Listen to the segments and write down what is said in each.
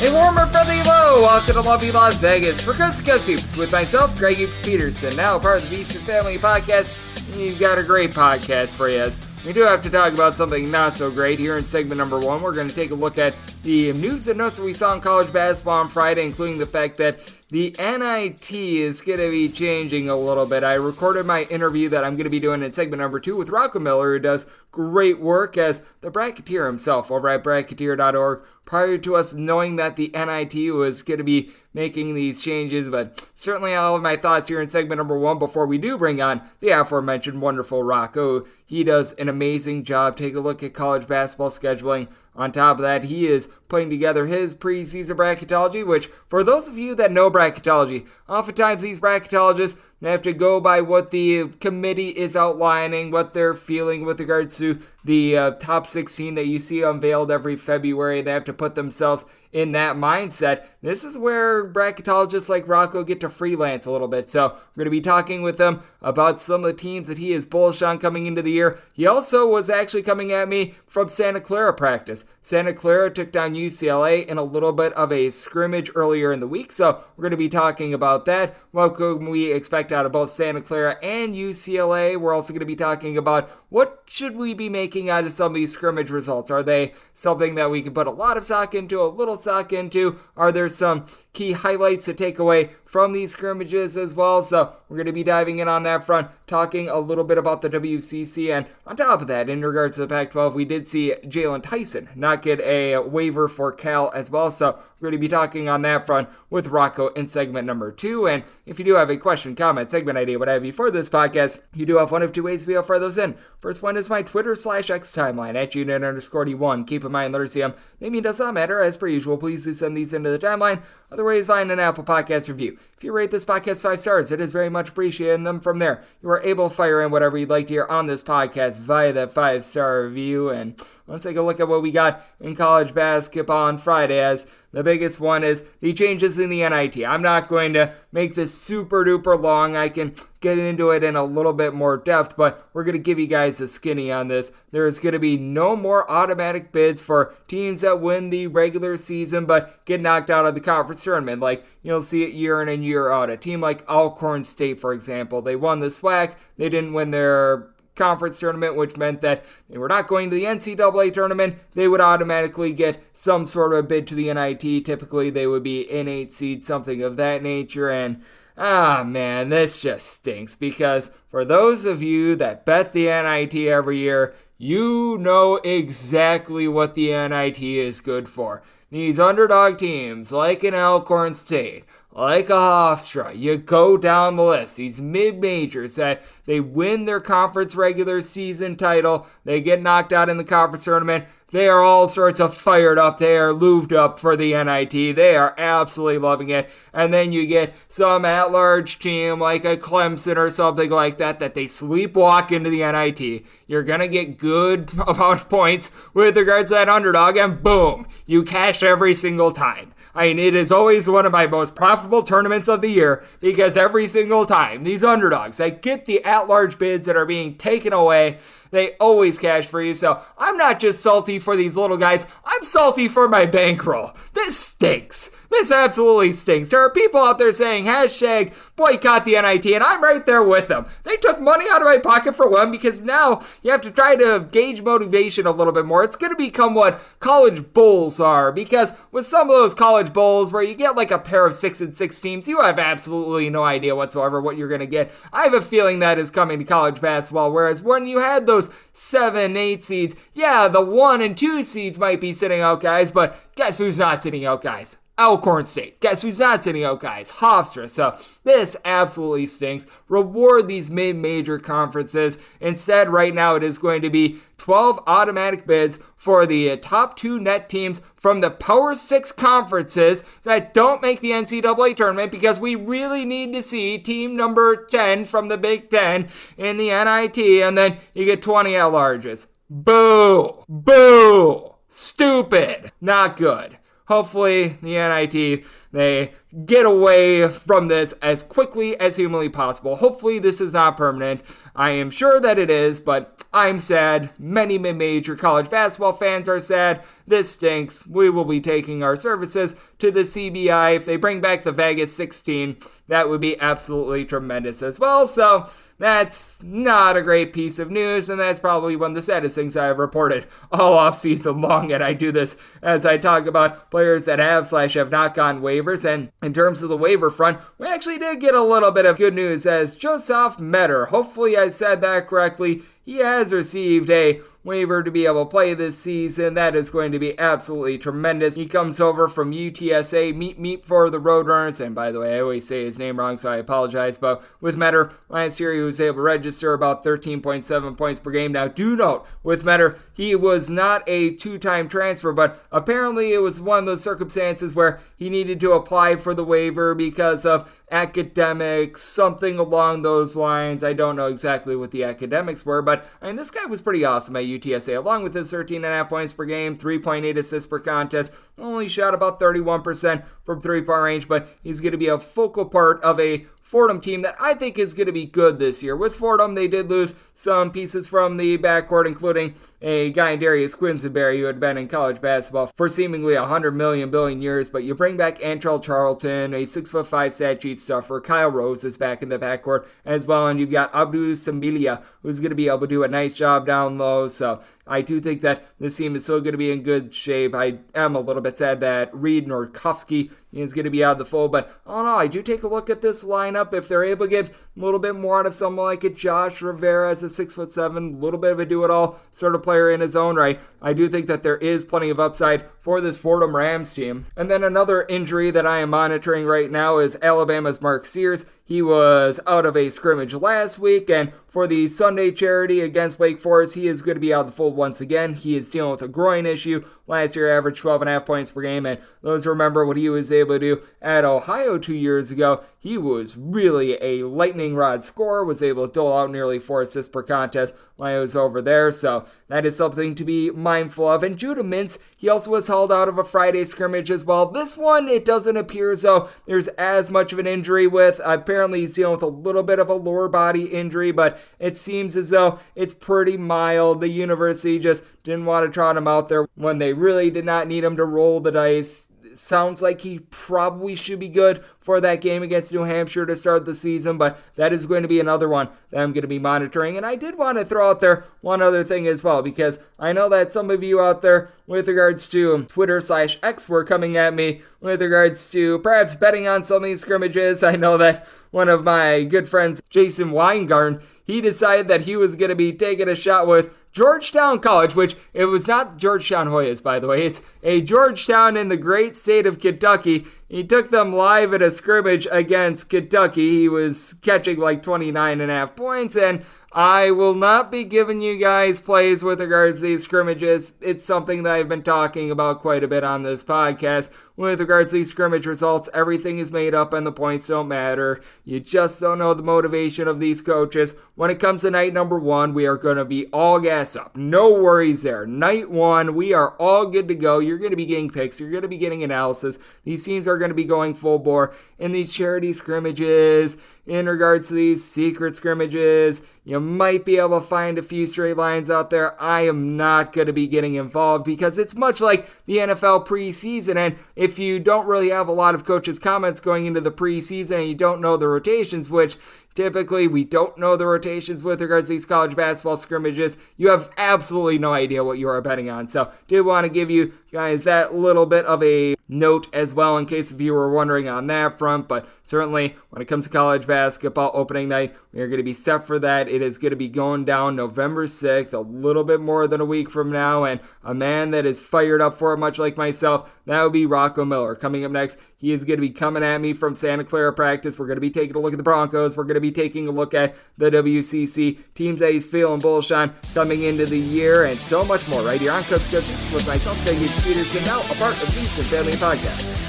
A warmer friendly hello, welcome to lovely Las Vegas for Coast to Coast Hoops with myself, Greg Hoops Peterson, now part of the Beast and Family Podcast. We've got a great podcast for you, as we do have to talk about something not so great here in segment number one. We're going to take a look at the news and notes that we saw in college basketball on Friday, including the fact that the NIT is going to be changing a little bit. I recorded my interview that I'm going to be doing in segment number 2 with Rocco Miller, who does great work as the bracketeer himself over at bracketeer.org, prior to us knowing that the NIT was going to be making these changes. But certainly I'll have my thoughts here in segment number 1 before we do bring on the aforementioned wonderful Rocco. He does an amazing job. Take a look at college basketball scheduling. On top of that, he is putting together his preseason bracketology, which, for those of you that know bracketology, oftentimes these bracketologists have to go by what the committee is outlining, what they're feeling with regards to the top 16 that you see unveiled every February. They have to put themselves in that mindset. This is where bracketologists like Rocco get to freelance a little bit. So we're going to be talking with him about some of the teams that he is bullish on coming into the year. He also was actually coming at me from Santa Clara practice. Santa Clara took down UCLA in a little bit of a scrimmage earlier in the week. So we're going to be talking about that. What can we expect out of both Santa Clara and UCLA? We're also going to be talking about what should we be making out of some of these scrimmage results. Are they something that we can put a lot of stock into, a little stock into? Are there some key highlights to take away from these scrimmages as well? So we're going to be diving in on that front, talking a little bit about the WCC. And on top of that, in regards to the Pac-12, we did see Jaylon Tyson not get a waiver for Cal as well. So we're going to be talking on that front with Rocco in segment number 2. And if you do have a question, comment, segment idea, what have you for this podcast, you do have one of two ways to be able to fire those in. First one is my Twitter/X timeline at unit_D1. Keep in mind, Lurcium, maybe it does not matter. As per usual, please do send these into the timeline. Otherwise, find an Apple Podcast review. If you rate this podcast 5 stars, it is very much appreciated. And then from there, you are able to fire in whatever you'd like to hear on this podcast via that 5-star review. And let's take a look at what we got in college basketball on Friday, as the biggest one is the changes in the NIT. I'm not going to make this super duper long. I can get into it in a little bit more depth, but we're going to give you guys a skinny on this. There is going to be no more automatic bids for teams that win the regular season but get knocked out of the conference tournament. Like, you'll see it year in and year out. A team like Alcorn State, for example, they won the SWAC. They didn't win their conference tournament, which meant that they were not going to the NCAA tournament. They would automatically get some sort of bid to the NIT. Typically, they would be an 8 seed, something of that nature. And man, this just stinks, because for those of you that bet the NIT every year, you know exactly what the NIT is good for. These underdog teams, like an Alcorn State, like a Hofstra, you go down the list. These mid-majors that they win their conference regular season title, they get knocked out in the conference tournament. They are all sorts of fired up. They are lubed up for the NIT. They are absolutely loving it. And then you get some at-large team like a Clemson or something like that they sleepwalk into the NIT. You're going to get good amount of points with regards to that underdog, and boom, you cash every single time. I mean, it is always one of my most profitable tournaments of the year, because every single time, these underdogs that get the at-large bids that are being taken away, they always cash for you. So I'm not just salty for these little guys, I'm salty for my bankroll. This stinks. This absolutely stinks. There are people out there saying hashtag boycott the NIT, and I'm right there with them. They took money out of my pocket for one, because now you have to try to gauge motivation a little bit more. It's going to become what college bowls are, because with some of those college bowls where you get like a pair of 6-6 teams, you have absolutely no idea whatsoever what you're going to get. I have a feeling that is coming to college basketball, whereas when you had those 7-8 seeds, yeah, the 1 and 2 seeds might be sitting out guys, but guess who's not sitting out guys? Alcorn State. Guess who's not sitting out, guys? Hofstra. So this absolutely stinks. Reward these mid-major conferences. Instead, right now, it is going to be 12 automatic bids for the top 2 net teams from the Power 6 conferences that don't make the NCAA tournament, because we really need to see team number 10 from the Big Ten in the NIT, and then you get 20 at-larges. Boo! Boo! Stupid! Not good. hopefully the NIT, they get away from this as quickly as humanly possible. Hopefully this is not permanent. I am sure that it is, but I'm sad. Many mid-major college basketball fans are sad. This stinks. We will be taking our services to the CBI. If they bring back the Vegas 16, that would be absolutely tremendous as well. So that's not a great piece of news, and that's probably one of the saddest things I have reported all offseason long. And I do this as I talk about players that have not gotten waivers. And in terms of the waiver front, we actually did get a little bit of good news as Joseph Metter, hopefully I said that correctly, he has received a waiver to be able to play this season. That is going to be absolutely tremendous. He comes over from UTSA, meet for the Roadrunners, and by the way, I always say his name wrong, so I apologize, but with Metter, last year he was able to register about 13.7 points per game. Now, do note, with Metter, he was not a two-time transfer, but apparently it was one of those circumstances where he needed to apply for the waiver because of academics, something along those lines. I don't know exactly what the academics were, but I mean, this guy was pretty awesome at UTSA, along with his 13.5 points per game, 3.8 assists per contest, only shot about 31% from three-point range, but he's going to be a focal part of a Fordham team that I think is going to be good this year. With Fordham, they did lose some pieces from the backcourt, including a guy in Darius Quinsonberry who had been in college basketball for seemingly 100 billion years, but you bring back Antrell Charlton, a 6'5" stat sheet stuffer. Kyle Rose is back in the backcourt as well, and you've got Abdou Sambilia, who's going to be able to do a nice job down low, so I do think that this team is still going to be in good shape. I am a little bit sad that Reed Norkovsky is going to be out of the fold, but I don't know, I do take a look at this lineup. If they're able to get a little bit more out of someone like a Josh Rivera as a 6'7", a little bit of a do-it-all sort of player in his own right, I do think that there is plenty of upside for this Fordham Rams team. And then another injury that I am monitoring right now is Alabama's Mark Sears. He was out of a scrimmage last week, and for the Sunday charity against Wake Forest, he is going to be out of the fold once again. He is dealing with a groin issue. Last year, averaged 12.5 points per game, and those remember what he was able to do at Ohio 2 years ago. He was really a lightning rod scorer, was able to dole out nearly 4 assists per contest while he was over there, so that is something to be mindful of. And Judah Mintz, he also was held out of a Friday scrimmage as well. This one, it doesn't appear as though there's as much of an injury with. Apparently, he's dealing with a little bit of a lower body injury, but it seems as though it's pretty mild. The university just didn't want to trot him out there when they really did not need him to roll the dice. Sounds like he probably should be good for that game against New Hampshire to start the season, but that is going to be another one that I'm going to be monitoring. And I did want to throw out there one other thing as well, because I know that some of you out there with regards to Twitter/X were coming at me with regards to perhaps betting on some of these scrimmages. I know that one of my good friends, Jason Weingarten, he decided that he was going to be taking a shot with Georgetown College, which it was not Georgetown Hoyas, by the way. It's a Georgetown in the great state of Kentucky. He took them live at a scrimmage against Kentucky. He was catching like 29.5 points, and I will not be giving you guys plays with regards to these scrimmages. It's something that I've been talking about quite a bit on this podcast. With regards to these scrimmage results, everything is made up and the points don't matter. You just don't know the motivation of these coaches. When it comes to night number 1, we are going to be all gas up. No worries there. Night 1, we are all good to go. You're going to be getting picks. You're going to be getting analysis. These teams are going to be going full bore in these charity scrimmages. In regards to these secret scrimmages, you might be able to find a few straight lines out there. I am not going to be getting involved because it's much like the NFL preseason, and if you don't really have a lot of coaches' comments going into the preseason and you don't know the rotations, which typically we don't know the rotations with regards to these college basketball scrimmages, you have absolutely no idea what you are betting on. So did want to give you guys that little bit of a note as well in case if you were wondering on that front. But certainly when it comes to college basketball opening night, we are going to be set for that. It is going to be going down November 6th, a little bit more than a week from now, and a man that is fired up for it, much like myself, that would be Rocco Miller. Coming up next, he is going to be coming at me from Santa Clara practice. We're going to be taking a look at the Broncos. We're going to be taking a look at the WCC, teams that he's feeling bullish on coming into the year, and so much more right here on Cuts with myself, Jaylon Tyson, now a part of the Family Podcast.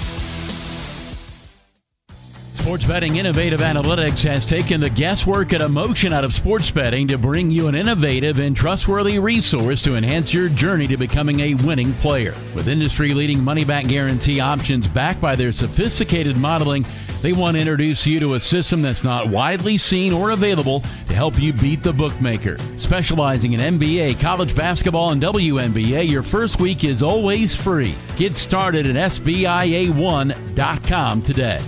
Sports Betting Innovative Analytics has taken the guesswork and emotion out of sports betting to bring you an innovative and trustworthy resource to enhance your journey to becoming a winning player. With industry-leading money-back guarantee options backed by their sophisticated modeling, they want to introduce you to a system that's not widely seen or available to help you beat the bookmaker. Specializing in NBA, college basketball, and WNBA, your first week is always free. Get started at SBIA1.com today.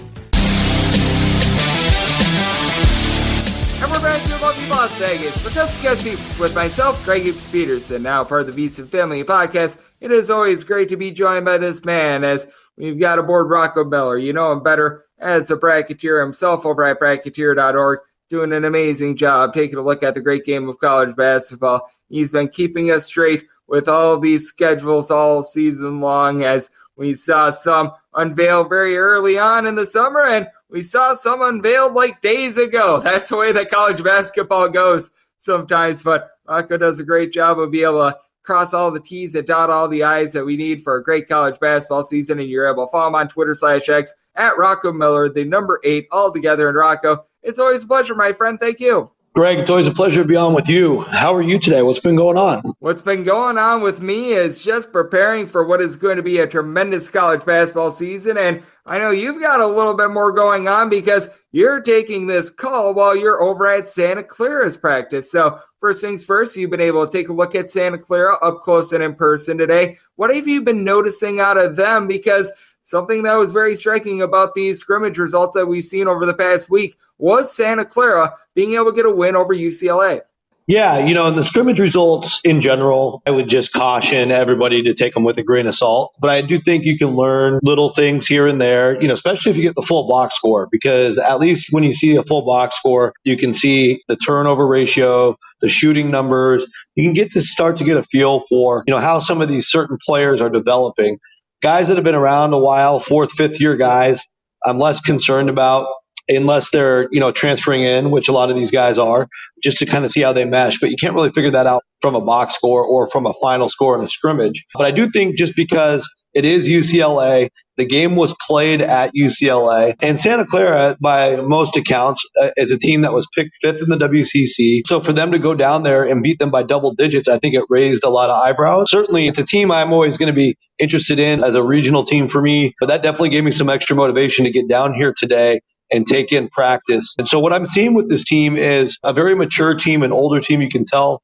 And we're back to lovely Las Vegas for Discuss Hoops with myself, Greg Hoops Peterson, now part of the Beast and Family podcast. It is always great to be joined by this man as we've got aboard Rocco Miller. You know him better as a bracketeer himself over at bracketeer.org, doing an amazing job taking a look at the great game of college basketball. He's been keeping us straight with all of these schedules all season long, as we saw some unveiled very early on in the summer, and we saw some unveiled like days ago. That's the way that college basketball goes sometimes, but Rocco does a great job of being able to cross all the T's and dot all the I's that we need for a great college basketball season, and you're able to follow him on Twitter/X at Rocco Miller, the number 8 all together. And Rocco, it's always a pleasure, my friend. Thank you. Greg, it's always a pleasure to be on with you. How are you today? What's been going on? What's been going on with me is just preparing for what is going to be a tremendous college basketball season. And I know you've got a little bit more going on because you're taking this call while you're over at Santa Clara's practice. So first things first, you've been able to take a look at Santa Clara up close and in person today. What have you been noticing out of them? Because something that was very striking about these scrimmage results that we've seen over the past week was Santa Clara being able to get a win over UCLA. Yeah, in the scrimmage results in general, I would just caution everybody to take them with a grain of salt. But I do think you can learn little things here and there, especially if you get the full box score, because at least when you see a full box score, you can see the turnover ratio, the shooting numbers. You can get to start to get a feel for, how some of these certain players are developing. Guys that have been around a while, 4th, 5th year guys, I'm less concerned about unless they're, transferring in, which a lot of these guys are, just to kind of see how they mesh. But you can't really figure that out from a box score or from a final score in a scrimmage. But I do think just because it is UCLA, the game was played at UCLA, and Santa Clara, by most accounts, is a team that was picked 5th in the WCC. So for them to go down there and beat them by double digits, I think it raised a lot of eyebrows. Certainly, it's a team I'm always going to be interested in as a regional team for me, but that definitely gave me some extra motivation to get down here today and take in practice. And so what I'm seeing with this team is a very mature team, an older team. You can tell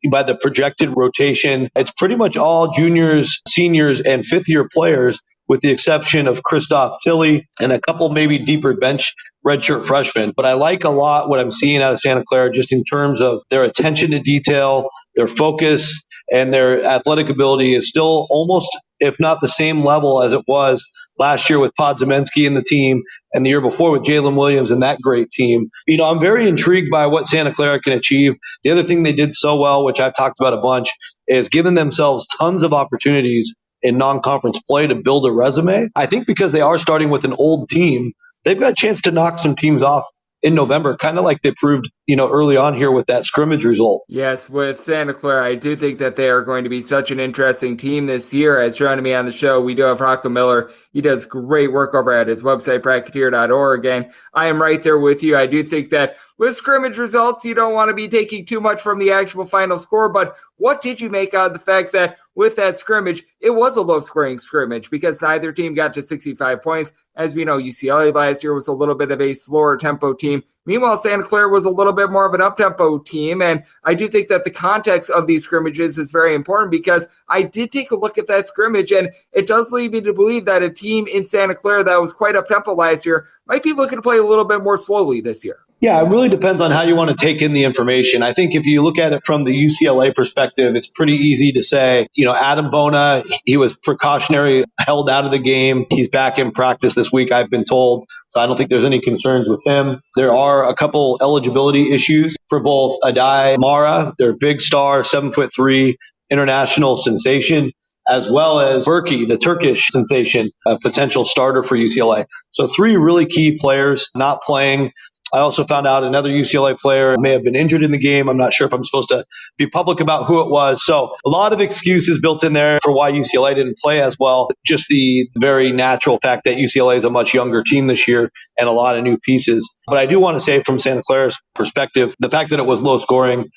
by the projected rotation. It's pretty much all juniors, seniors, and 5th-year players, with the exception of Christoph Tilley and a couple maybe deeper bench redshirt freshmen. But I like a lot what I'm seeing out of Santa Clara just in terms of their attention to detail, their focus, and their athletic ability is still almost, if not the same level as it was last year with Podziemski and the team, and the year before with Jalen Williams and that great team. I'm very intrigued by what Santa Clara can achieve. The other thing they did so well, which I've talked about a bunch, is giving themselves tons of opportunities in non-conference play to build a resume. I think because they are starting with an old team, they've got a chance to knock some teams off in November, kind of like they proved, early on here with that scrimmage result. Yes, with Santa Clara, I do think that they are going to be such an interesting team this year. As joining me on the show, we do have Rocco Miller. He does great work over at his website, bracketeer.org, and I am right there with you. I do think that with scrimmage results, you don't want to be taking too much from the actual final score, but what did you make out of the fact that with that scrimmage, it was a low-scoring scrimmage because neither team got to 65 points. As we know, UCLA last year was a little bit of a slower tempo team. Meanwhile, Santa Clara was a little bit more of an up-tempo team, and I do think that the context of these scrimmages is very important because I did take a look at that scrimmage, and it does lead me to believe that a team in Santa Clara that was quite up-tempo last year might be looking to play a little bit more slowly this year. Yeah, it really depends on how you want to take in the information. I think if you look at it from the UCLA perspective, it's pretty easy to say, Adam Bona, he was precautionary, held out of the game. He's back in practice this week, I've been told. So I don't think there's any concerns with him. There are a couple eligibility issues for both Adai Mara, their big star, 7'3", international sensation, as well as Berkey, the Turkish sensation, a potential starter for UCLA. So 3 really key players not playing. I also found out another UCLA player may have been injured in the game. I'm not sure if I'm supposed to be public about who it was. So a lot of excuses built in there for why UCLA didn't play as well. Just the very natural fact that UCLA is a much younger team this year and a lot of new pieces. But I do want to say from Santa Clara's perspective, the fact that it was low scoring,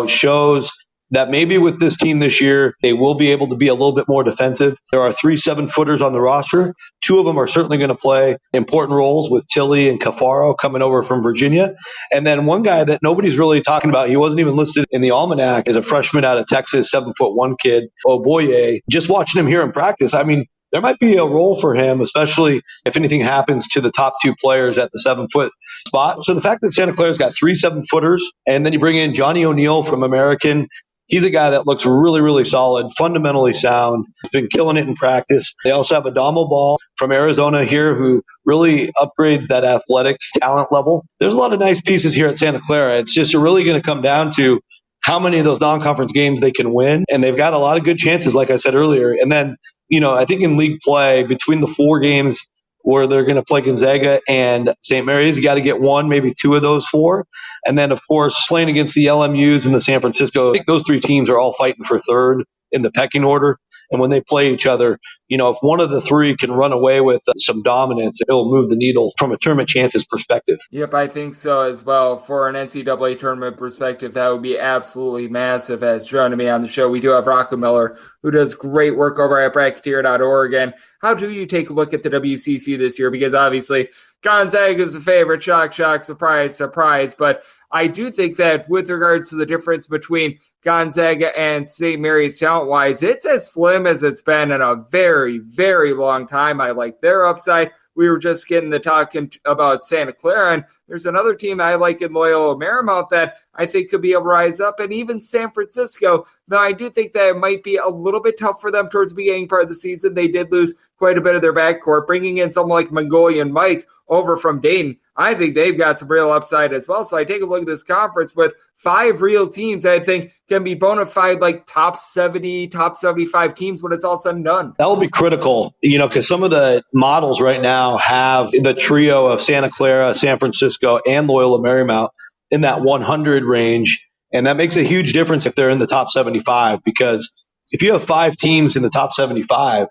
shows that maybe with this team this year, they will be able to be a little bit more defensive. There are 3 7-footers on the roster. 2 of them are certainly going to play important roles with Tilly and Cafaro coming over from Virginia. And then one guy that nobody's really talking about, he wasn't even listed in the almanac, is a freshman out of Texas, 7'1" kid, Oboye. Just watching him here in practice, I mean, there might be a role for him, especially if anything happens to the top 2 players at the 7-foot spot. So the fact that Santa Clara's got 3 7-footers, and then you bring in Johnny O'Neal from American, he's a guy that looks really, really solid, fundamentally sound. He's been killing it in practice. They also have Adamo Ball from Arizona here who really upgrades that athletic talent level. There's a lot of nice pieces here at Santa Clara. It's just really going to come down to how many of those non-conference games they can win. And they've got a lot of good chances, like I said earlier. And then, I think in league play, between the 4 games where they're going to play Gonzaga and St. Mary's, you got to get 1, maybe 2 of those 4. And then, of course, playing against the LMUs and the San Francisco, I think those 3 teams are all fighting for third in the pecking order. And when they play each other, if one of the 3 can run away with some dominance, it'll move the needle from a tournament chances perspective. Yep, I think so as well. For an NCAA tournament perspective, that would be absolutely massive. As joining me on the show, we do have Rocco Miller, who does great work over at Bracketeer.org. And how do you take a look at the WCC this year? Because obviously Gonzaga is a favorite. Shock, shock, surprise, surprise. But I do think that with regards to the difference between Gonzaga and St. Mary's talent-wise, it's as slim as it's been in a very, very long time. I like their upside. We were just getting the talking about Santa Clara, and there's another team I like in Loyola Marymount that I think could be able to rise up, and even San Francisco. Now, I do think that it might be a little bit tough for them towards the beginning part of the season. They did lose quite a bit of their backcourt, bringing in someone like Mongolian Mike over from Dayton. I think they've got some real upside as well. So I take a look at this conference with 5 real teams that I think can be bona fide like top 70, top 75 teams when it's all said and done. That will be critical, because some of the models right now have the trio of Santa Clara, San Francisco, and Loyola Marymount in that 100 range. And that makes a huge difference if they're in the top 75, because if you have 5 teams in the top 75,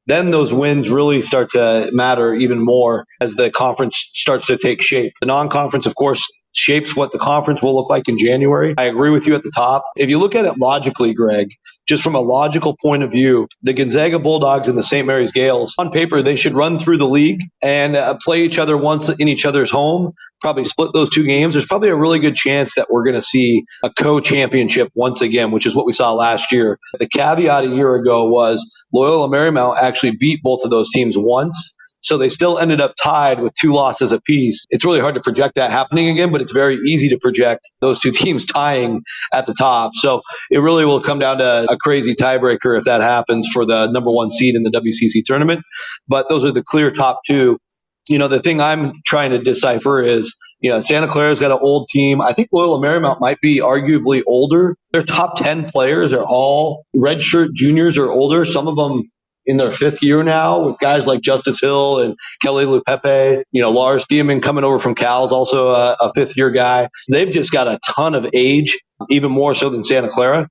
then those wins really start to matter even more as the conference starts to take shape. The non-conference, of course, shapes what the conference will look like in January. I agree with you at the top. If you look at it logically, Greg, just from a logical point of view, the Gonzaga Bulldogs and the St. Mary's Gales, on paper, they should run through the league and play each other once in each other's home, probably split those 2 games. There's probably a really good chance that we're going to see a co-championship once again, which is what we saw last year. The caveat a year ago was Loyola Marymount actually beat both of those teams once. So they still ended up tied with 2 losses apiece. It's really hard to project that happening again, but it's very easy to project those 2 teams tying at the top. So it really will come down to a crazy tiebreaker if that happens for the number 1 seed in the WCC tournament. But those are the clear top 2. The thing I'm trying to decipher is, Santa Clara's got an old team. I think Loyola Marymount might be arguably older. Their top 10 players are all redshirt juniors or older. Some of them in their 5th year now, with guys like Justice Hill and Kelly Lupepe. Lars Dieman coming over from Cal is also a 5th-year guy. They've just got a ton of age, even more so than Santa Clara.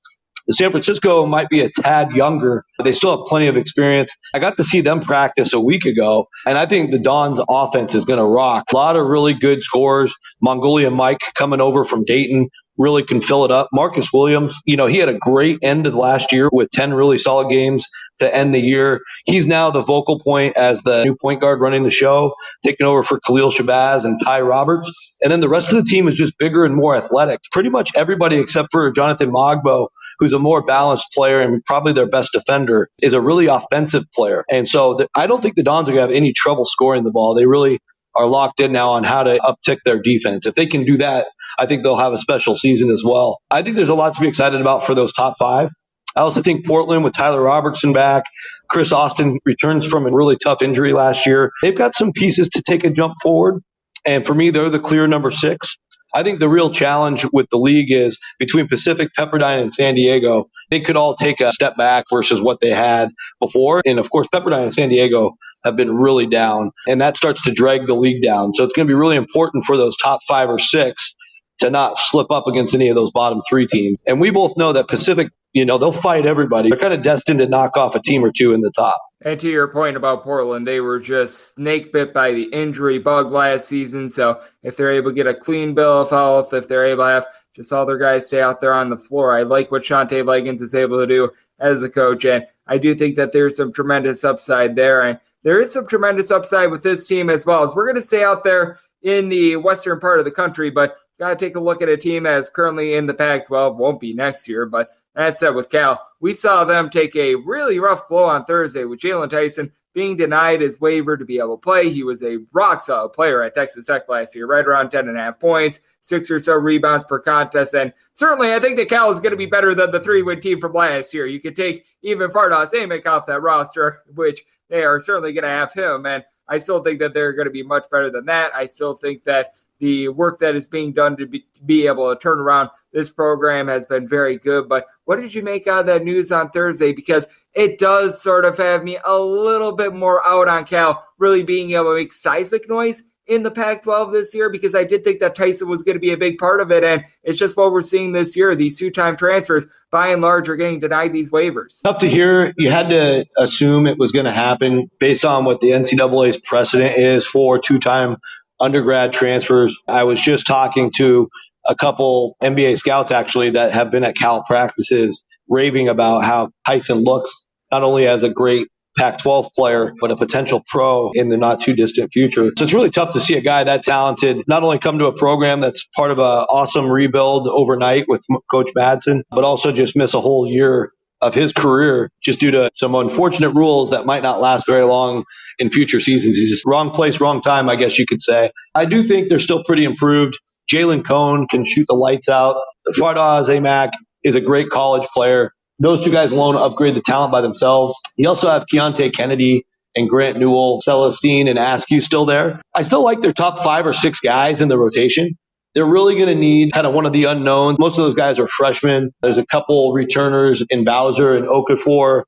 The San Francisco might be a tad younger, but they still have plenty of experience. I got to see them practice a week ago, and I think the Dons' offense is going to rock. A lot of really good scores. Mongolian Mike coming over from Dayton really can fill it up. Marcus Williams, he had a great end of last year with 10 really solid games to end the year. He's now the vocal point as the new point guard running the show, taking over for Khalil Shabazz and Ty Roberts. And then the rest of the team is just bigger and more athletic. Pretty much everybody except for Jonathan Mogbo, who's a more balanced player and probably their best defender, is a really offensive player. And so I don't think the Dons are going to have any trouble scoring the ball. They really are locked in now on how to uptick their defense. If they can do that, I think they'll have a special season as well. I think there's a lot to be excited about for those top 5. I also think Portland with Tyler Robertson back, Chris Austin returns from a really tough injury last year. They've got some pieces to take a jump forward. And for me, they're the clear number 6. I think the real challenge with the league is between Pacific, Pepperdine, and San Diego. They could all take a step back versus what they had before. And of course, Pepperdine and San Diego have been really down, and that starts to drag the league down. So it's going to be really important for those top 5 or 6 to not slip up against any of those bottom 3 teams. And we both know that Pacific, they'll fight everybody. They're kind of destined to knock off a team or two in the top. And to your point about Portland, they were just snake bit by the injury bug last season. So if they're able to get a clean bill of health, if they're able to have just all their guys stay out there on the floor, I like what Shante Leggins is able to do as a coach. And I do think that there's some tremendous upside there. And there is some tremendous upside with this team as well. As we're going to stay out there in the western part of the country, but got to take a look at a team that's currently in the Pac-12, won't be next year, but that said, with Cal, we saw them take a really rough blow on Thursday with Jaylon Tyson being denied his waiver to be able to play. He was a rock-solid player at Texas Tech last year, right around 10.5 points, 6 or so rebounds per contest, and certainly I think that Cal is going to be better than the 3-win team from last year. You could take even Fardaws Amick off that roster, which they are certainly going to have him, and I still think that they're going to be much better than that. I still think that the work that is being done to be able to turn around this program has been very good. But what did you make out of that news on Thursday? Because it does sort of have me a little bit more out on Cal really being able to make seismic noise in the Pac-12 this year, because I did think that Tyson was going to be a big part of it. And it's just what we're seeing this year. These 2-time transfers, by and large, are getting denied these waivers. Tough to hear. You had to assume it was going to happen based on what the NCAA's precedent is for 2-time undergrad transfers. I was just talking to a couple NBA scouts actually that have been at Cal practices raving about how Tyson looks not only as a great Pac-12 player, but a potential pro in the not too distant future. So it's really tough to see a guy that talented not only come to a program that's part of an awesome rebuild overnight with Coach Madsen, but also just miss a whole year of his career just due to some unfortunate rules that might not last very long in future seasons. He's just wrong place, wrong time, I guess you could say. I do think they're still pretty improved. Jalen Cone can shoot the lights out. Fardaws Amick is a great college player. Those 2 guys alone upgrade the talent by themselves. You also have Keontae Kennedy and Grant Newell, Celestine, and Askew still there. I still like their top 5 or 6 guys in the rotation. They're really going to need kind of one of the unknowns. Most of those guys are freshmen. There's a couple returners in Bowser and Okafor.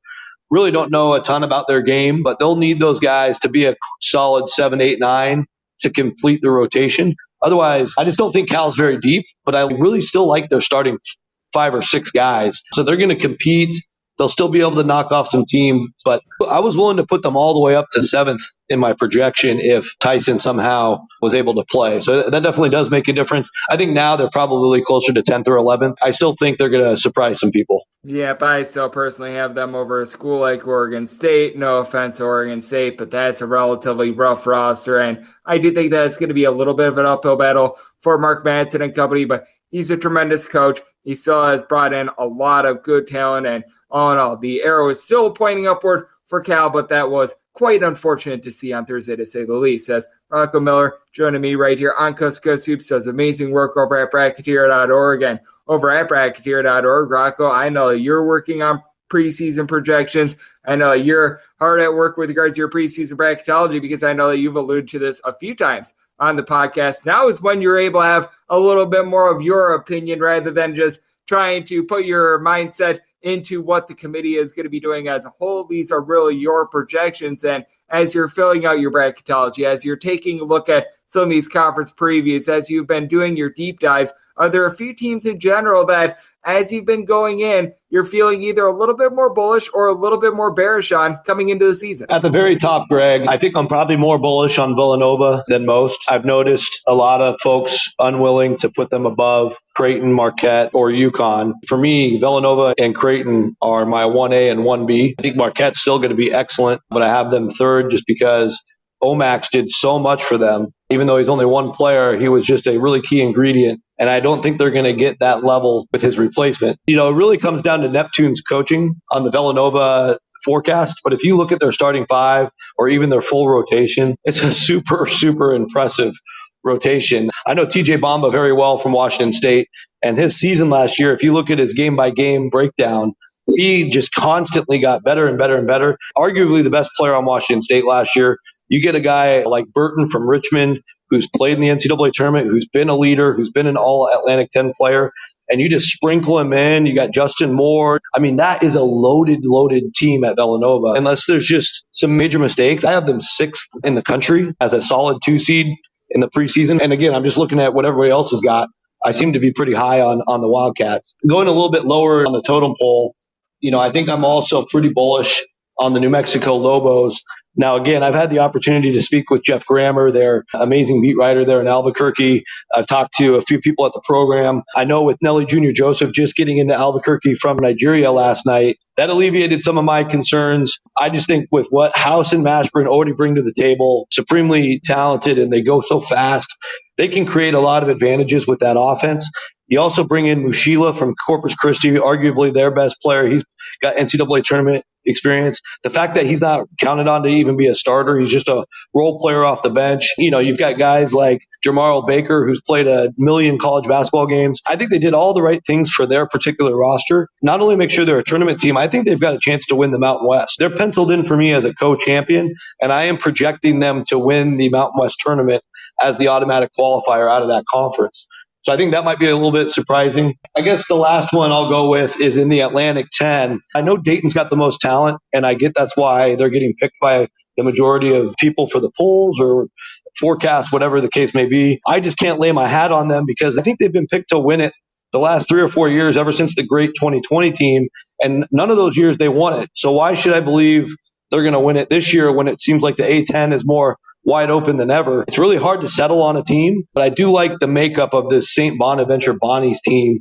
Really don't know a ton about their game, but they'll need those guys to be a solid 7, 8, 9 to complete the rotation. Otherwise, I just don't think Cal's very deep, but I really still like their starting 5 or 6 guys. So they're going to compete. They'll still be able to knock off some teams, but I was willing to put them all the way up to 7th in my projection if Tyson somehow was able to play. So that definitely does make a difference. I think now they're probably closer to 10th or 11th. I still think they're going to surprise some people. Yeah, but I still personally have them over a school like Oregon State. No offense, Oregon State, but that's a relatively rough roster. And I do think that it's going to be a little bit of an uphill battle for Mark Madsen and company, but he's a tremendous coach. He still has brought in a lot of good talent, and all in all, the arrow is still pointing upward for Cal, but that was quite unfortunate to see on Thursday, to say the least. As Rocco Miller joining me right here on Coast to Coast Hoops, does amazing work over at Bracketeer.org. And over at Bracketeer.org, Rocco, I know you're working on preseason projections. I know you're hard at work with regards to your preseason bracketology, because I know that you've alluded to this a few times on the podcast. Now is when you're able to have a little bit more of your opinion rather than just trying to put your mindset into what the committee is going to be doing as a whole. These are really your projections. And as you're filling out your bracketology, as you're taking a look at some of these conference previews, as you've been doing your deep dives, are there a few teams in general that, as you've been going in, you're feeling either a little bit more bullish or a little bit more bearish on coming into the season? At the very top, Greg, I think I'm probably more bullish on Villanova than most. I've noticed a lot of folks unwilling to put them above Creighton, Marquette, or UConn. For me, Villanova and Creighton are my 1A and 1B. I think Marquette's still going to be excellent, but I have them third just because Omax did so much for them. Even though he's only one player, he was just a really key ingredient. And I don't think they're going to get that level with his replacement. It really comes down to Neptune's coaching on the Villanova forecast. But if you look at their starting 5 or even their full rotation, it's a super, super impressive rotation. I know TJ Bamba very well from Washington State, and his season last year, if you look at his game-by-game breakdown, he just constantly got better and better and better. Arguably the best player on Washington State last year. You get a guy like Burton from Richmond, who's played in the NCAA tournament, who's been a leader, who's been an all-Atlantic 10 player, and you just sprinkle him in. You got Justin Moore. I mean, that is a loaded team at Villanova. Unless there's just some major mistakes, I have them 6th in the country as a solid 2 seed in the preseason. And again, I'm just looking at what everybody else has got. I seem to be pretty high on the Wildcats. Going a little bit lower on the totem pole, I think I'm also pretty bullish on the New Mexico Lobos. Now, again, I've had the opportunity to speak with Jeff Grammer, their amazing beat writer there in Albuquerque. I've talked to a few people at the program. I know with Nelly Jr. Joseph just getting into Albuquerque from Nigeria last night, that alleviated some of my concerns. I just think with what House and Mashburn already bring to the table, supremely talented, and they go so fast, they can create a lot of advantages with that offense. You also bring in Mushila from Corpus Christi, arguably their best player. He's got NCAA tournament experience. The fact that he's not counted on to even be a starter, he's just a role player off the bench. You've got guys like Jamarl Baker, who's played a million college basketball games. I think they did all the right things for their particular roster. Not only make sure they're a tournament team, I think they've got a chance to win the Mountain West. They're penciled in for me as a co-champion, and I am projecting them to win the Mountain West tournament as the automatic qualifier out of that conference. So I think that might be a little bit surprising. I guess the last one I'll go with is in the Atlantic 10. I know Dayton's got the most talent, and I get that's why they're getting picked by the majority of people for the polls or forecasts, whatever the case may be. I just can't lay my hat on them because I think they've been picked to win it the last 3 or 4 years ever since the great 2020 team, and none of those years they won it. So why should I believe they're going to win it this year when it seems like the A10 is more wide open than ever? It's really hard to settle on a team, but I do like the makeup of this St. Bonaventure Bonnie's team.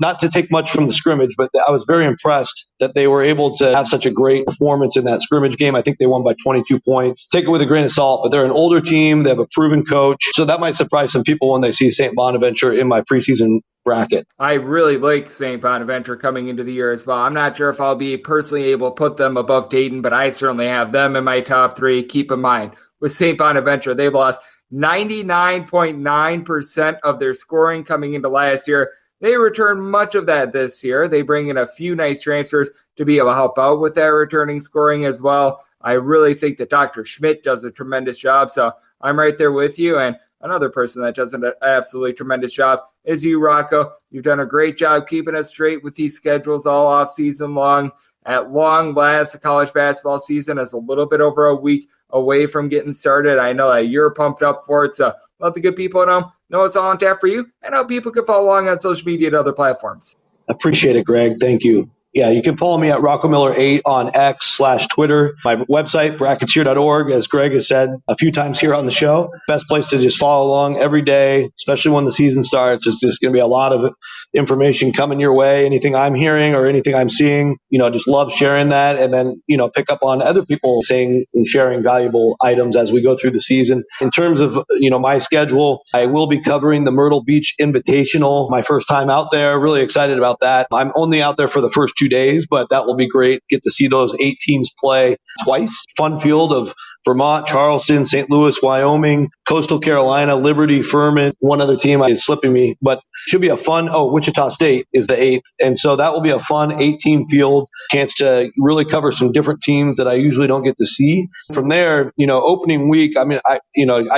Not to take much from the scrimmage, but I was very impressed that they were able to have such a great performance in that scrimmage game. I think they won by 22 points. Take it with a grain of salt, but they're an older team. They have a proven coach. So that might surprise some people when they see St. Bonaventure in my preseason bracket. I really like St. Bonaventure coming into the year as well. I'm not sure if I'll be personally able to put them above Dayton, but I certainly have them in my top 3. Keep in mind, with St. Bonaventure, they've lost 99.9% of their scoring coming into last year. They return much of that this year. They bring in a few nice transfers to be able to help out with that returning scoring as well. I really think that Dr. Schmidt does a tremendous job, so I'm right there with you. And another person that does an absolutely tremendous job is you, Rocco. You've done a great job keeping us straight with these schedules all off season long. At long last, the college basketball season is a little bit over a week away from getting started. I know that you're pumped up for it, so let the good people know it's all on tap for you and how people can follow along on social media and other platforms. Appreciate it, Greg. Thank you. Yeah, you can follow me at Rocco Miller 8 on X/Twitter. My website, bracketeer.org, as Greg has said a few times here on the show. Best place to just follow along every day, especially when the season starts. It's just going to be a lot of information coming your way. Anything I'm hearing or anything I'm seeing, just love sharing that. And then, pick up on other people saying and sharing valuable items as we go through the season. In terms of, my schedule, I will be covering the Myrtle Beach Invitational, my first time out there. Really excited about that. I'm only out there for the first 2 days, but that will be great. Get to see those 8 teams play twice. Fun field of Vermont, Charleston, St. Louis, Wyoming, Coastal Carolina, Liberty, Furman. One other team is slipping me, but should be a fun. Wichita State is the 8th. And so that will be a fun 8-team field, chance to really cover some different teams that I usually don't get to see. From there, opening week, I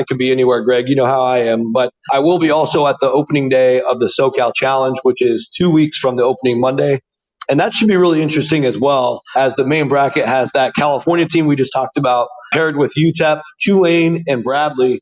could be anywhere, Greg, you know how I am, but I will be also at the opening day of the SoCal Challenge, which is 2 weeks from the opening Monday. And that should be really interesting as well, as the main bracket has that California team we just talked about paired with UTEP, Tulane, and Bradley.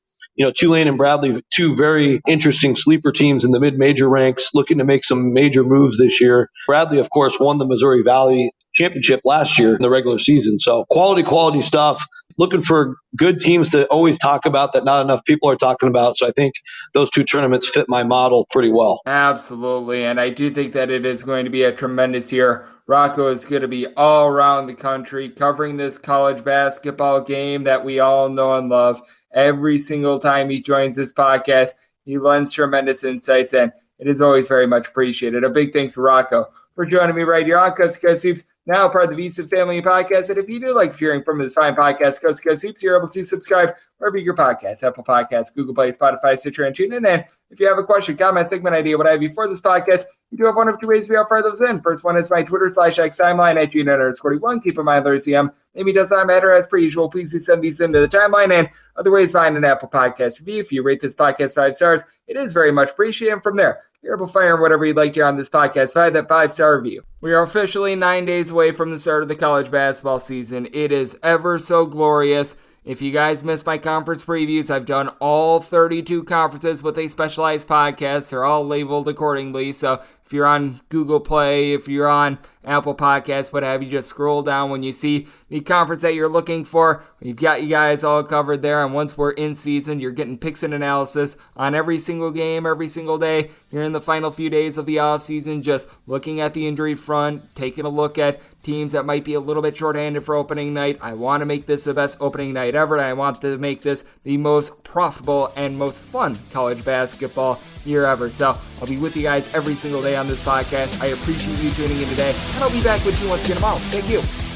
Tulane and Bradley, 2 very interesting sleeper teams in the mid-major ranks, looking to make some major moves this year. Bradley, of course, won the Missouri Valley Championship last year in the regular season. So quality stuff. Looking for good teams to always talk about that not enough people are talking about. So I think those 2 tournaments fit my model pretty well. Absolutely. And I do think that it is going to be a tremendous year. Rocco is going to be all around the country covering this college basketball game that we all know and love. Every single time he joins this podcast, he lends tremendous insights, and it is always very much appreciated. A big thanks to Rocco for joining me right here on Coast to Coast Hoops, now part of the VSiN Family Podcast. And if you do like hearing from this fine podcast, Coast to Coast Hoops, you're able to subscribe wherever you get your podcasts, Apple Podcasts, Google Play, Spotify, Stitcher, and TuneIn. And if you have a question, comment, segment idea, what have you for this podcast, you do have one of two ways we all fire those in. First one is my Twitter /X timeline at Gino_41. Keep in mind, there's CM. Maybe does not matter as per usual. Please do send these into the timeline. And other ways, find an Apple Podcast review. If you rate this podcast 5 stars, it is very much appreciated. And from there, you're able to fire in whatever you'd like to on this podcast. Find that 5-star review. We are officially 9 days away from the start of the college basketball season. It is ever so glorious. If you guys missed my conference previews, I've done all 32 conferences with a specialized podcast. They're all labeled accordingly. So if you're on Google Play, if you're on Apple Podcasts, what have you, just scroll down when you see the conference that you're looking for. We've got you guys all covered there. And once we're in season, you're getting picks and analysis on every single game, every single day. You're in the final few days of the offseason, just looking at the injury front, taking a look at teams that might be a little bit shorthanded for opening night. I want to make this the best opening night ever. And I want to make this the most profitable and most fun college basketball year ever. So I'll be with you guys every single day on this podcast. I appreciate you tuning in today, and I'll be back with you once again tomorrow. Thank you.